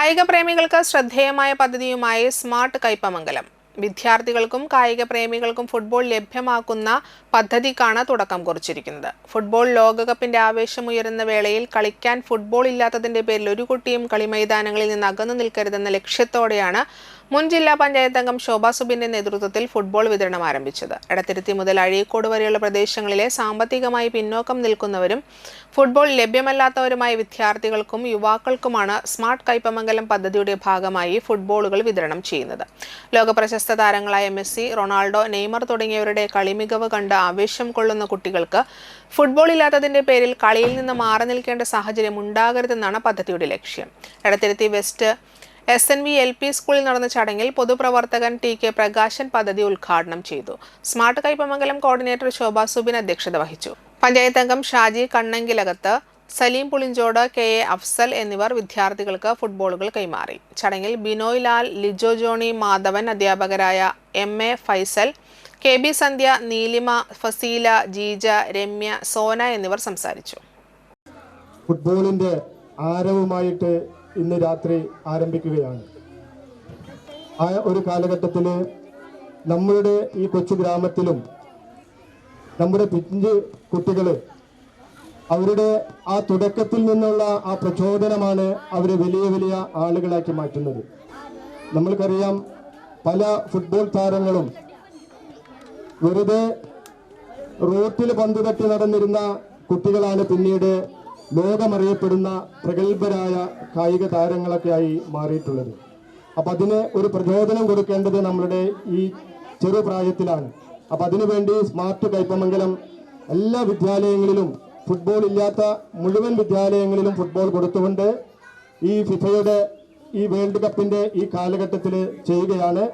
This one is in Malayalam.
കായിക പ്രേമികൾക്ക് ശ്രദ്ധേയമായ പദ്ധതിയുമായി സ്മാർട്ട് കയ്പമംഗലം. വിദ്യാർത്ഥികൾക്കും കായിക പ്രേമികൾക്കും ഫുട്ബോൾ ലഭ്യമാക്കുന്ന പദ്ധതിക്കാണ് തുടക്കം കുറിച്ചിരിക്കുന്നത്. ഫുട്ബോൾ ലോകകപ്പിന്റെ ആവേശമുയരുന്ന വേളയിൽ കളിക്കാൻ ഫുട്ബോൾ ഇല്ലാത്തതിന്റെ പേരിൽ ഒരു കുട്ടിയും കളിമൈതാനങ്ങളിൽ നിന്ന് അകന്നു നിൽക്കരുതെന്ന ലക്ഷ്യത്തോടെയാണ് മുൻ ജില്ലാ പഞ്ചായത്ത് അംഗം ശോഭ സുബിന്റെ നേതൃത്വത്തിൽ ഫുട്ബോൾ വിതരണം ആരംഭിച്ചത്. എടത്തിരുത്തി മുതൽ അഴീക്കോട് വരെയുള്ള പ്രദേശങ്ങളിലെ സാമ്പത്തികമായി പിന്നോക്കം നിൽക്കുന്നവരും ഫുട്ബോൾ ലഭ്യമല്ലാത്തവരുമായ വിദ്യാർത്ഥികൾക്കും യുവാക്കൾക്കുമാണ് സ്മാർട്ട് കയ്പമംഗലം പദ്ധതിയുടെ ഭാഗമായി ഫുട്ബോളുകൾ വിതരണം ചെയ്യുന്നത്. ലോകപ്രശസ്ത താരങ്ങളായ മെസ്സി, റൊണാൾഡോ, നെയ്മർ തുടങ്ങിയവരുടെ കളിമികവ് കണ്ട് ആവേശം കൊള്ളുന്ന കുട്ടികൾക്ക് ഫുട്ബോൾ ഇല്ലാത്തതിന്റെ പേരിൽ കളിയിൽ നിന്ന് മാറി നിൽക്കേണ്ട സാഹചര്യം ഉണ്ടാകരുതെന്നാണ് പദ്ധതിയുടെ ലക്ഷ്യം. എടത്തിരുത്തി വെസ്റ്റ് SNV LP സ്കൂളിൽ നടന്ന ചടങ്ങിൽ പൊതുപ്രവർത്തകൻ TK പ്രകാശൻ പദ്ധതി ഉദ്ഘാടനം ചെയ്തു. സ്മാർട്ട് കയ്പമംഗലം കോർഡിനേറ്റർ ശോഭ സുബിൻ അധ്യക്ഷത വഹിച്ചു. പഞ്ചായത്ത് അംഗം ഷാജി കണ്ണങ്കിലകത്ത്, സലീം പുളിഞ്ചോട്, KA അഫ്സൽ എന്നിവർ വിദ്യാർത്ഥികൾക്ക് ഫുട്ബോളുകൾ കൈമാറി. ചടങ്ങിൽ ബിനോയ് ലാൽ, ലിജോ ജോണി, മാധവൻ, അധ്യാപകരായ MA ഫൈസൽ, KB സന്ധ്യ, നീലിമ, ഫസീല, ജീജ, രമ്യ, സോന എന്നിവർ സംസാരിച്ചു. ഫുട്ബോളിന്റെ ആരവുമായിട്ട് ഇന്ന് രാത്രി ആരംഭിക്കുകയാണ്. ആ ഒരു കാലഘട്ടത്തിൽ നമ്മളുടെ ഈ കൊച്ചു ഗ്രാമത്തിലും നമ്മുടെ പിഞ്ച് കുട്ടികൾ അവരുടെ ആ തുടക്കത്തിൽ നിന്നുള്ള ആ പ്രചോദനമാണ് അവരെ വലിയ വലിയ ആളുകളാക്കി മാറ്റുന്നത്. നമ്മൾക്കറിയാം, പല ഫുട്ബോൾ താരങ്ങളും വെറുതെ റോട്ടിൽ പന്ത് തട്ടി നടന്നിരുന്ന കുട്ടികളാണ് പിന്നീട് ലോകമറിയപ്പെടുന്ന പ്രഗത്ഭരായ കായിക താരങ്ങളൊക്കെയായി മാറിയിട്ടുള്ളത്. അപ്പം അതിന് ഒരു പ്രചോദനം കൊടുക്കേണ്ടത് നമ്മളുടെ ഈ ചെറുപ്രായത്തിലാണ്. അപ്പം അതിനുവേണ്ടി സ്മാർട്ട് കയ്പമംഗലം എല്ലാ വിദ്യാലയങ്ങളിലും, ഫുട്ബോൾ ഇല്ലാത്ത മുഴുവൻ വിദ്യാലയങ്ങളിലും ഫുട്ബോൾ കൊടുത്തുകൊണ്ട് ഈ ഫിഫയുടെ ഈ വേൾഡ് കപ്പിൻ്റെ ഈ കാലഘട്ടത്തിൽ ചെയ്യുകയാണ്.